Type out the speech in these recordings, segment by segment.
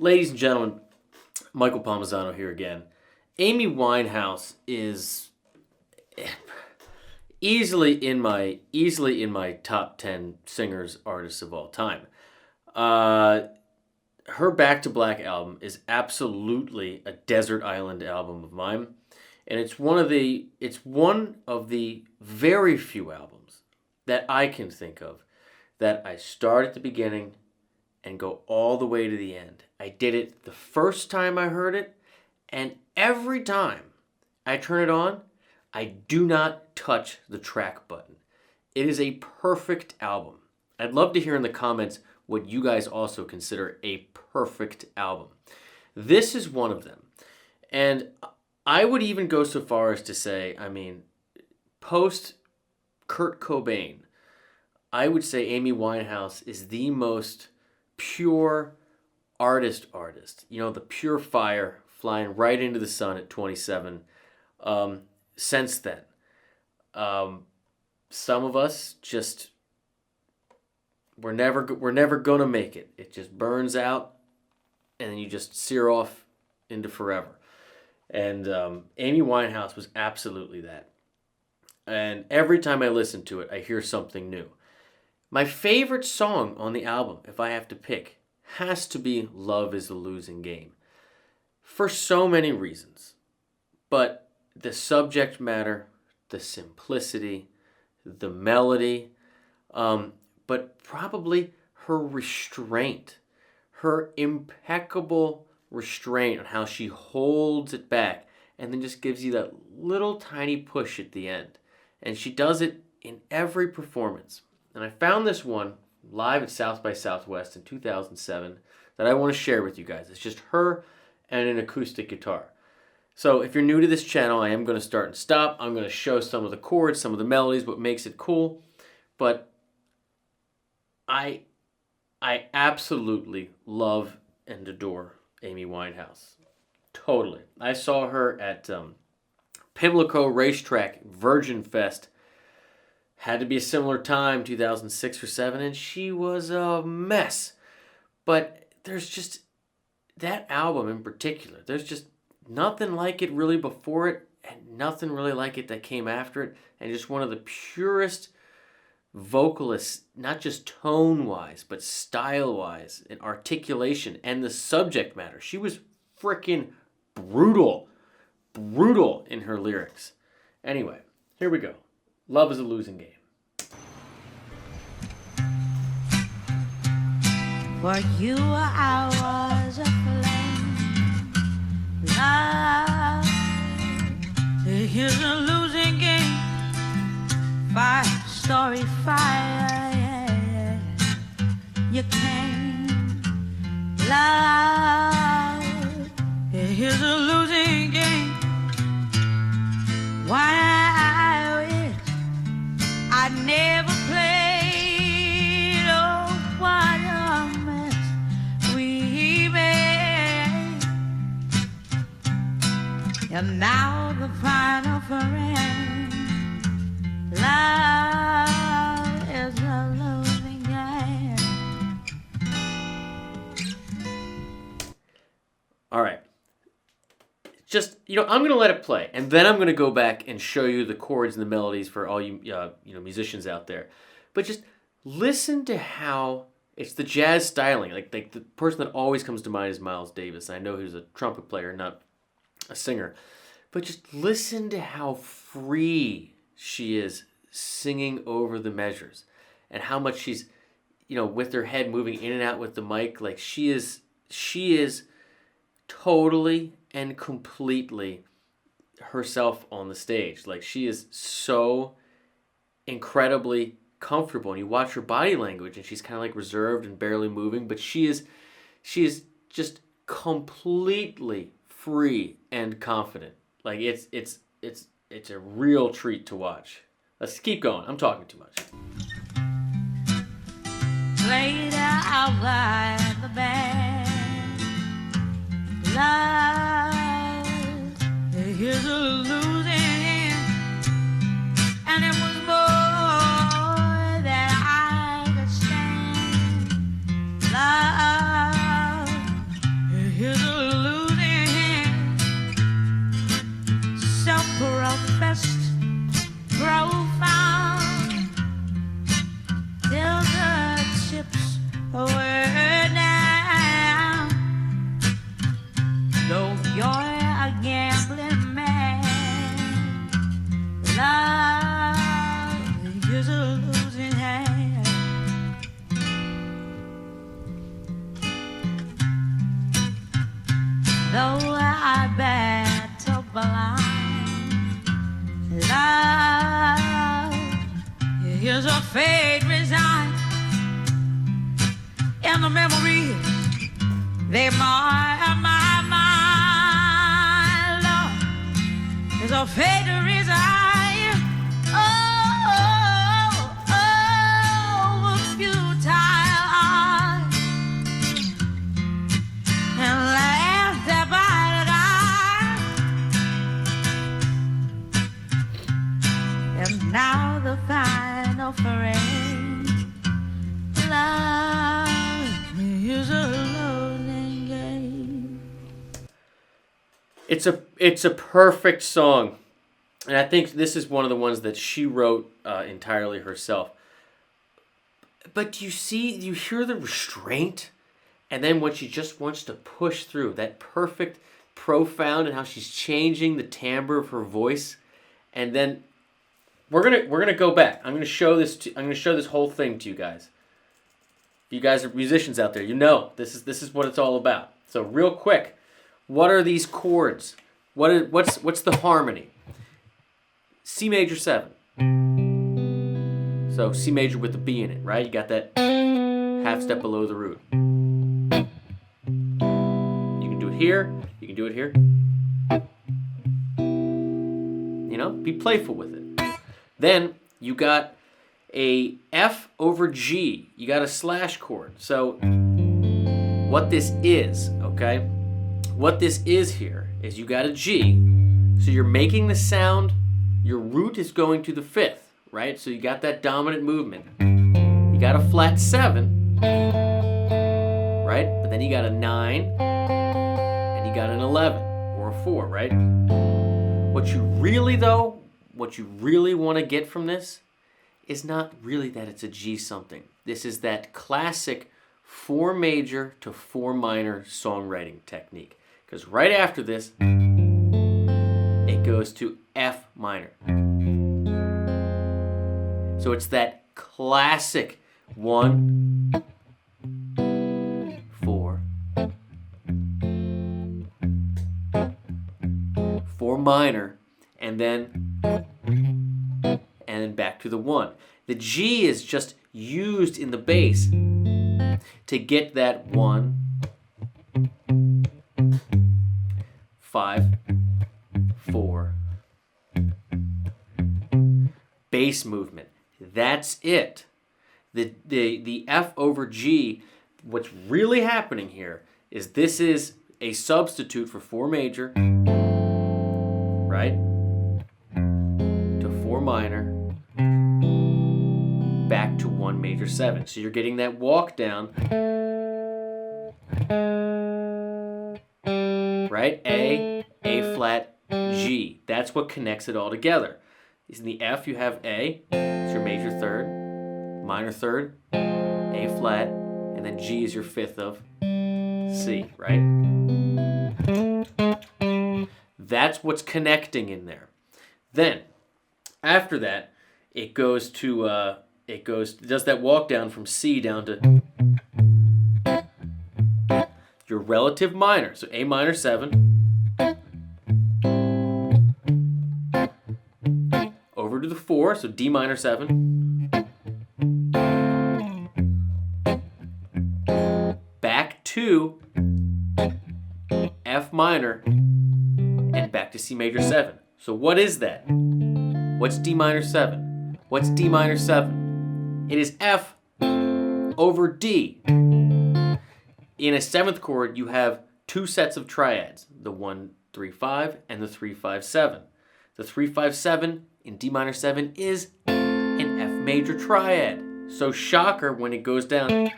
Ladies and gentlemen, Michael Palmisano here again. Amy Winehouse is easily in my top 10 singers artists of all time. Her Back to Black album is absolutely a desert island album of mine, and it's one of the very few albums that I can think of that I start at the beginning and go all the way to the end. I did it the first time I heard it, and every time I turn it on, I do not touch the track button. It is a perfect album. I'd love to hear in the comments what you guys also consider a perfect album. This is one of them. And I would even go so far as to say, post Kurt Cobain, I would say Amy Winehouse is the most pure artist. You know, the pure fire flying right into the sun at 27. Since then, some of us just we're never gonna make it. It just burns out, and then you just sear off into forever. And Amy Winehouse was absolutely that. And every time I listen to it, I hear something new. My favorite song on the album, if I have to pick, has to be Love is a Losing Game. For so many reasons. But the subject matter, the simplicity, the melody, but probably her restraint, her impeccable restraint on how she holds it back and then just gives you that little tiny push at the end. And she does it in every performance. And I found this one live at South by Southwest in 2007 that I want to share with you guys. It's just her and an acoustic guitar. So if you're new to this channel, I am going to start and stop. I'm going to show some of the chords, some of the melodies, what makes it cool. But I absolutely love and adore Amy Winehouse. Totally. I saw her at Pimlico Racetrack, Virgin Fest. Had to be a similar time, 2006 or 7, and she was a mess. But there's just, that album in particular, there's just nothing like it really before it, and nothing really like it that came after it, and just one of the purest vocalists, not just tone-wise, but style-wise, and articulation, and the subject matter. She was freaking brutal in her lyrics. Anyway, here we go. Love is a Losing Game. For you I was a flame. Love is a losing game. 5-story fire, yeah. You can't. Love is a losing game. Why I wish I never played. Oh, what a mess we made. And now the final friend. Love is a losing game. All right. Just, I'm going to let it play, and then I'm going to go back and show you the chords and the melodies for all you, musicians out there. But just listen to how it's the jazz styling. Like the person that always comes to mind is Miles Davis. I know he's a trumpet player, not a singer. But just listen to how free she is singing over the measures, and how much she's, with her head moving in and out with the mic. Like she is totally and completely herself on the stage. Like she is so incredibly comfortable, and you watch her body language, and she's kind of like reserved and barely moving, but she is just completely free and confident. Like it's a real treat to watch. Let's keep going. I'm talking too much. Played out by the band. Love is a losing hand, and it was more than I could stand. Love though I battle blind. Love is a fate resigned in the memory they mar my mind. Love is a fate resigned. Oh, futile eyes and laughed about it. And now the final parade. Love is a lonely game. It's a perfect song, and I think this is one of the ones that she wrote entirely herself. But you hear the restraint, and then what she just wants to push through, that perfect profound, and how she's changing the timbre of her voice, and then we're gonna go back. I'm gonna show this whole thing to you guys. If you guys are musicians out there, you know this is what it's all about. So real quick, what are these chords? What's the harmony? C major 7. So C major with the B in it, right? You got that half step below the root. You can do it here. You can do it here. You know, be playful with it. Then you got a F over G. You got a slash chord. So what this is, okay? What this is here is you got a G. So you're making the sound. Your root is going to the 5th. Right? So you got that dominant movement. You got a flat 7, right? But then you got a 9, and you got an 11, or a 4, right? What you really want to get from this is not really that it's a G something. This is that classic 4 major to 4 minor songwriting technique. Because right after this, it goes to F minor. So it's that classic 1, 4, 4 minor, and then back to the 1. The G is just used in the bass to get that 1, 5, 4 bass movement. That's it. The F over G, what's really happening here is this is a substitute for 4 major, right? To 4 minor, back to 1 major 7. So you're getting that walk down, right? A flat, G. That's what connects it all together. In the F, you have A, it's your major 3rd, minor 3rd, A flat, and then G is your 5th of C, right? That's what's connecting in there. Then, after that, it does that walk down from C down to your relative minor. So A minor 7. Over to the 4, so D minor 7. Back to F minor, and back to C major 7. So what is that? What's D minor 7? What's D minor 7? It is F over D. In a 7th chord, you have 2 sets of triads, the 1, 3, 5, and the 3, 5, 7. The 3, 5, 7 in D minor 7 is an F major triad. So shocker when it goes down,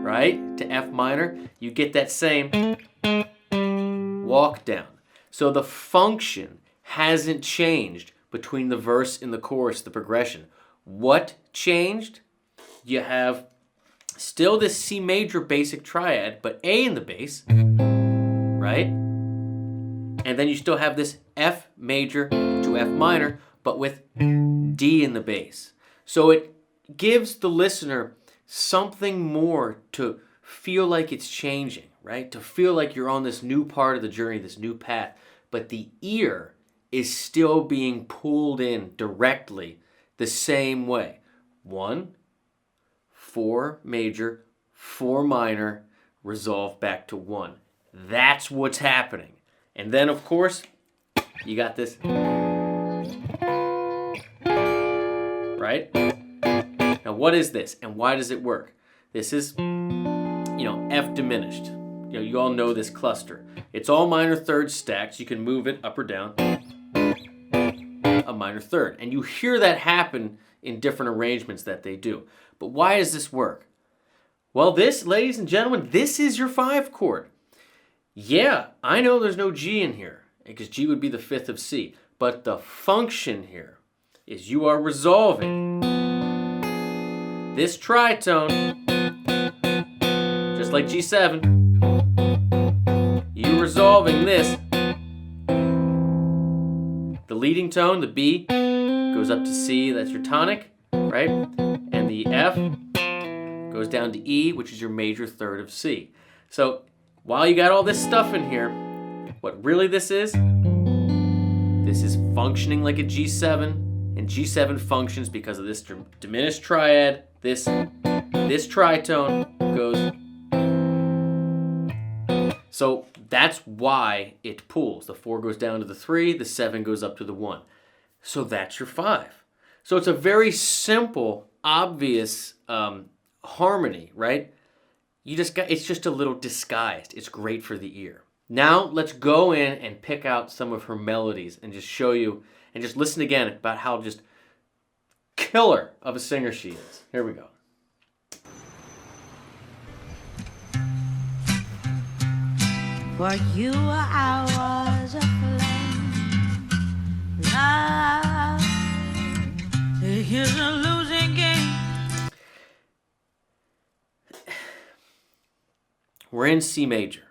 right, to F minor, you get that same walk down. So the function hasn't changed between the verse and the chorus, the progression. What changed? You have still this C major basic triad, but A in the bass, right? And then you still have this F major to F minor, but with D in the bass. So it gives the listener something more to feel like it's changing, right? To feel like you're on this new part of the journey, this new path. But the ear is still being pulled in directly the same way. 1, 4 major, 4 minor, resolve back to 1. That's what's happening. And then, of course, you got this. Right? Now, what is this and why does it work? This is, F diminished. You all know this cluster. It's all minor thirds stacked. So you can move it up or down. A minor third. And you hear that happen in different arrangements that they do. But why does this work? Well, this, ladies and gentlemen, this is your 5 chord. Yeah, I know there's no G in here, because G would be the 5th of C. But the function here is you are resolving this tritone, just like G7. You're resolving this. The leading tone, the B, goes up to C, that's your tonic, right? And the F goes down to E, which is your major third of C. So while you got all this stuff in here, what really this is functioning like a G7. And G7 functions because of this diminished triad. This tritone goes. So that's why it pulls. The 4 goes down to the 3, the 7 goes up to the 1. So that's your 5. So it's a very simple, obvious harmony, right? It's just a little disguised. It's great for the ear. Now let's go in and pick out some of her melodies and just show you and just listen again about how just killer of a singer she is. Here we go. For you I was a flame. Love is a losing game. We're in C major.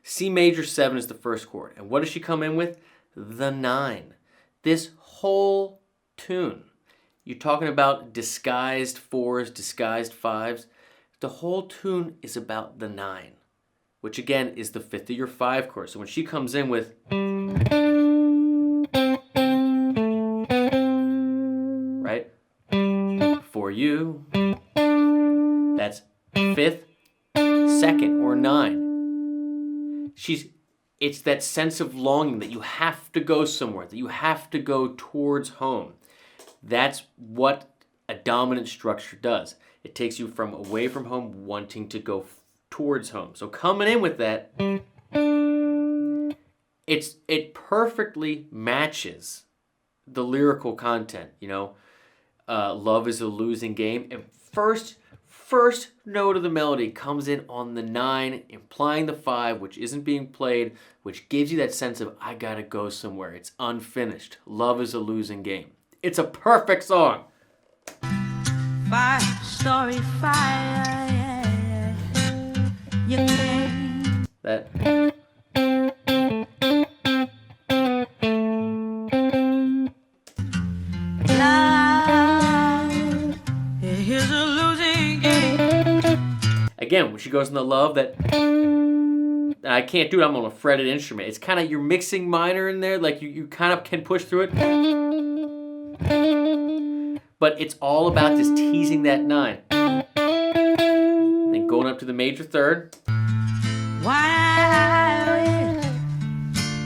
C major 7 is the first chord. And what does she come in with? The 9. This whole tune. You're talking about disguised 4s, disguised 5s. The whole tune is about the 9, which again is the 5th of your 5 chord. So when she comes in with, right? For you, that's 5th, 2nd, or 9. It's that sense of longing that you have to go somewhere, that you have to go towards home. That's what a dominant structure does. It takes you from away from home, wanting to go towards home. So coming in with that, it perfectly matches the lyrical content. Love is a losing game. And first note of the melody comes in on the 9, implying the 5, which isn't being played, which gives you that sense of, I gotta go somewhere. It's unfinished. Love is a losing game. It's a perfect song. 5-story fire. You came. That. Love is a losing game. Again, when she goes in the love, that I can't do it, I'm on a fretted instrument. It's kind of, you're mixing minor in there, like you kind of can push through it. But it's all about just teasing that 9. Then going up to the major third. Why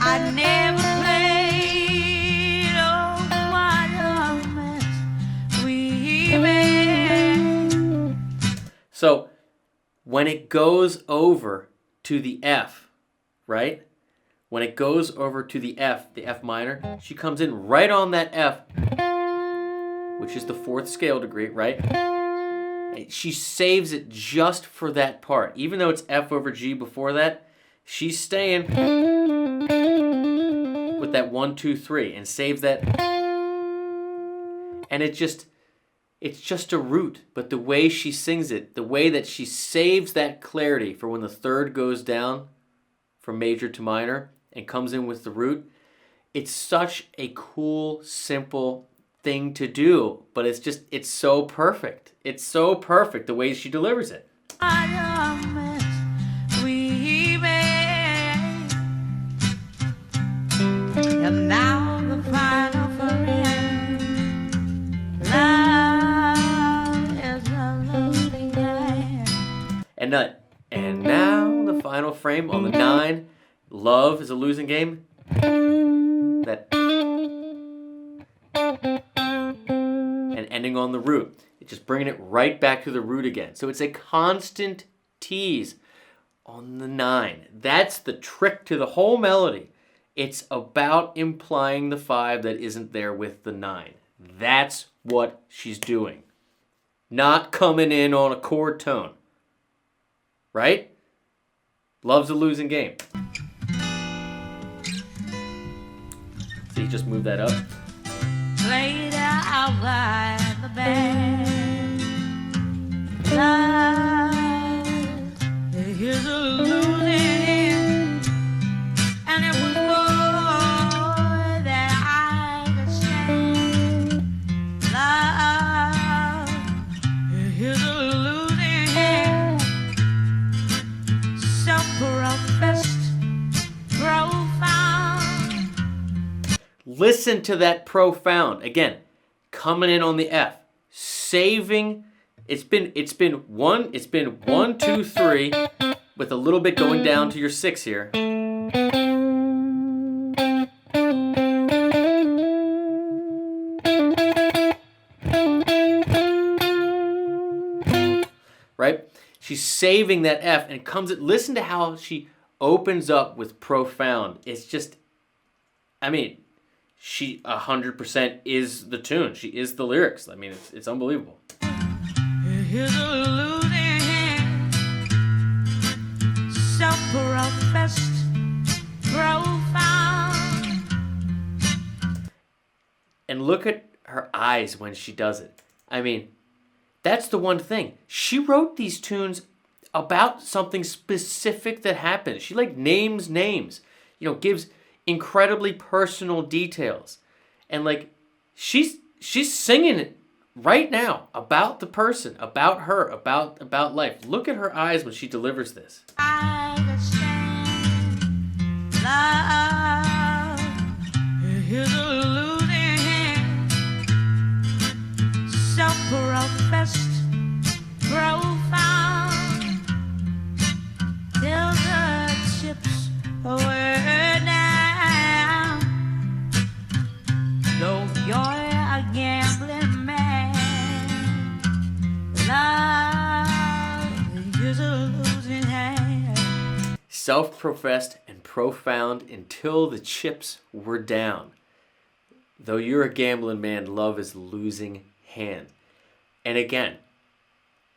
I never played, oh, what a mess we made. So when it goes over to the F, right? When it goes over to the F minor, she comes in right on that F, which is the 4th scale degree, right? She saves it just for that part. Even though it's F over G before that, she's staying with that 1, 2, 3 and saves that. And it's just a root. But the way she sings it, the way that she saves that clarity for when the 3rd goes down from major to minor and comes in with the root, it's such a cool, simple thing to do, but it's so perfect. It's so perfect the way she delivers it. And now the final frame on the 9. Love is a losing game. That and ending on the root. It's just bringing it right back to the root again. So it's a constant tease on the 9. That's the trick to the whole melody. It's about implying the 5 that isn't there with the 9. That's what she's doing. Not coming in on a chord tone. Right? Love's a losing game. So you just move that up. Played out by the band. Love is a losing hand, and it was more than I could stand. Love is a losing hand, self-professed, profound. Listen to that profound. Again, coming in on the F. Saving. It's been 1, 2, 3, with a little bit going down to your 6 here. Right? She's saving that F and it comes at, listen to how she opens up with profound. It's just, I mean, she 100% is the tune. She is the lyrics. I mean, it's unbelievable. Here's a losing hand, self-professed, profound. And look at her eyes when she does it. I mean, that's the one thing. She wrote these tunes about something specific that happened. She like names, you know, gives incredibly personal details. And like she's singing it right now about the person, about her, about life. Look at her eyes when she delivers this. I could stand love. Here's a losing hand, self-professed, profound, till the chips were down. Though you're a gambling man, love is a losing hand. Self-professed and profound until the chips were down. Though you're a gambling man, love is losing hand. And again,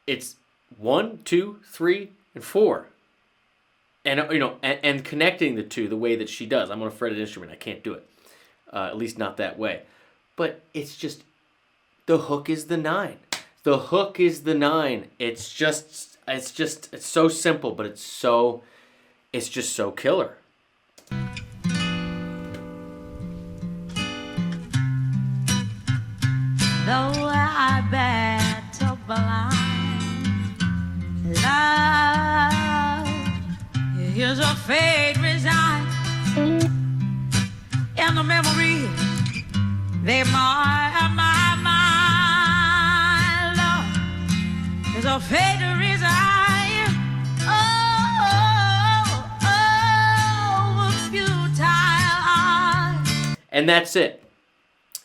it's 1, 2, 3, and 4. And you know, and connecting the two the way that she does. I'm on a fretted instrument. I can't do it. At least not that way. But it's just, the hook is the 9. The hook is the 9. It's so simple, but it's just so killer. Though I battle blind, love is a fate resigned, and the memories they mar my mind. Love is a fate resigned. Futile. And that's it.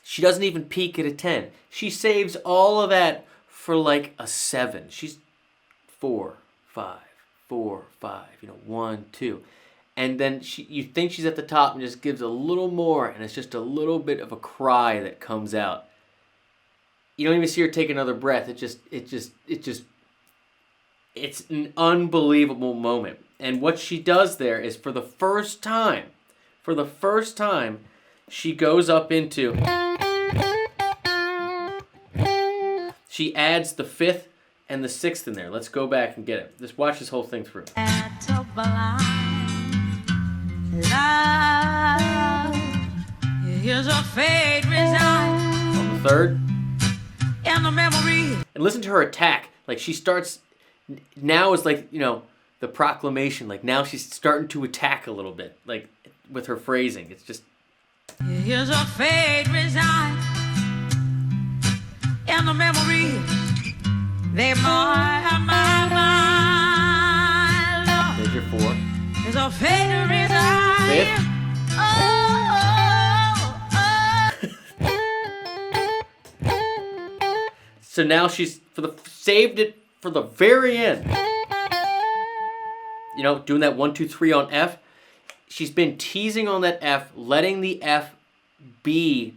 She doesn't even peak at a 10. She saves all of that for like a 7. She's 4, 5, 4, 5, 1, 2. And then you think she's at the top and just gives a little more, and it's just a little bit of a cry that comes out. You don't even see her take another breath. It's an unbelievable moment. And what she does there is for the first time, she goes up into, she adds the 5th and the 6th in there. Let's go back and get it. Just watch this whole thing through. Love is a fate resigned. On the 3rd. And the memory. And listen to her attack. Like she starts, now is like, the proclamation. Like now she's starting to attack a little bit. Like with her phrasing. It's just. Here's a fate resigned. And the memory. They mar my mind. a fate to resign. Fifth. So now she's saved it for the very end. You know, doing that 1, 2, 3 on F. She's been teasing on that F, letting the F be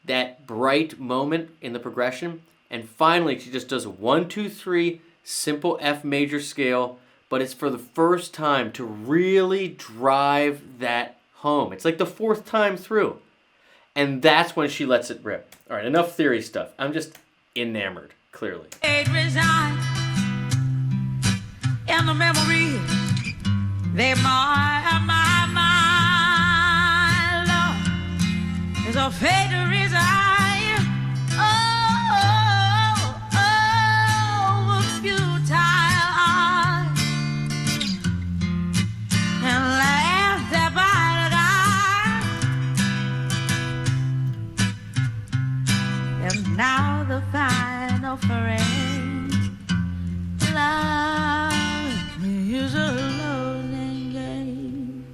that bright moment in the progression. And finally, she just does a 1, 2, 3 simple F major scale, but it's for the first time to really drive that home. It's like the 4th time through. And that's when she lets it rip. All right, enough theory stuff. I'm just enamored, clearly. Resign. And the memory, they my love is a fate to resign. Futile eye and laughed at by the guy. And now the final frame. Love is a losing game.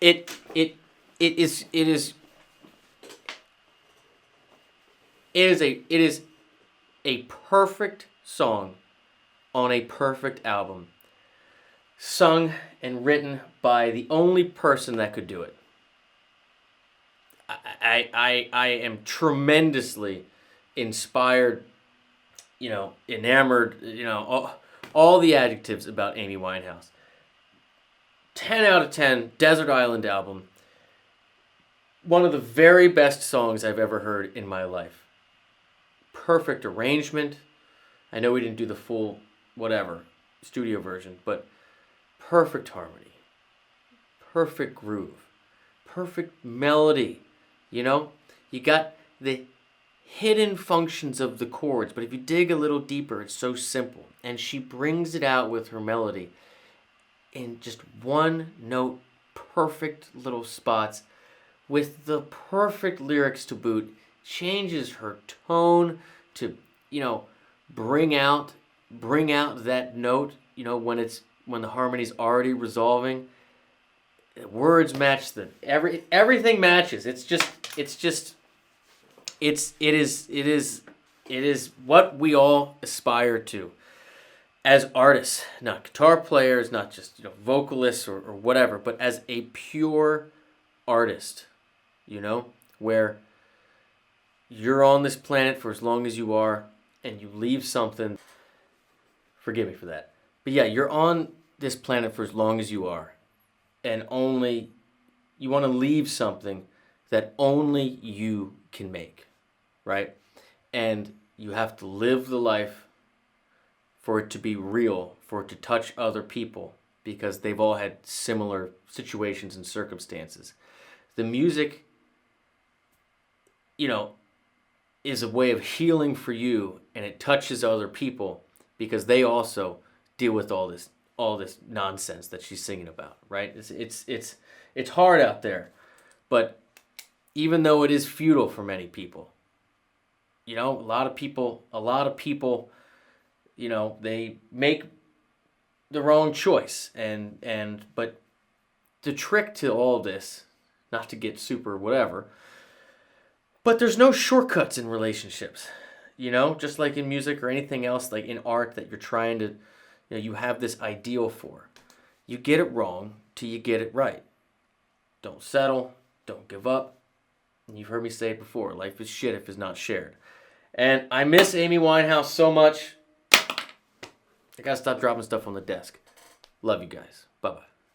It is a perfect song on a perfect album, sung and written by the only person that could do it. I am tremendously inspired, enamored, all the adjectives about Amy Winehouse. 10 out of 10, Desert Island album. One of the very best songs I've ever heard in my life. Perfect arrangement. I know we didn't do the full studio version, but perfect harmony. Perfect groove. Perfect melody. You got the hidden functions of the chords, but if you dig a little deeper, it's so simple. And she brings it out with her melody in just one note, perfect little spots with the perfect lyrics to boot. Changes her tone to, bring out that note, when the harmony's already resolving. The words match, everything matches. It is what we all aspire to as artists, not guitar players, not just vocalists or whatever, but as a pure artist, where you're on this planet for as long as you are, and you leave something. Forgive me for that, but yeah, you're on this planet for as long as you are, and only you want to leave something that only you can make, right? And you have to live the life for it to be real, for it to touch other people, because they've all had similar situations and circumstances. The music, is a way of healing for you, and it touches other people because they also deal with all this nonsense that she's singing about, right? It's hard out there, but even though it is futile for many people, a lot of people, they make the wrong choice, but the trick to all this, not to get super whatever, but there's no shortcuts in relationships, just like in music or anything else, like in art that you're trying to, you have this ideal for. You get it wrong till you get it right. Don't settle, don't give up. And you've heard me say it before, life is shit if it's not shared. And I miss Amy Winehouse so much. I gotta stop dropping stuff on the desk. Love you guys. Bye-bye.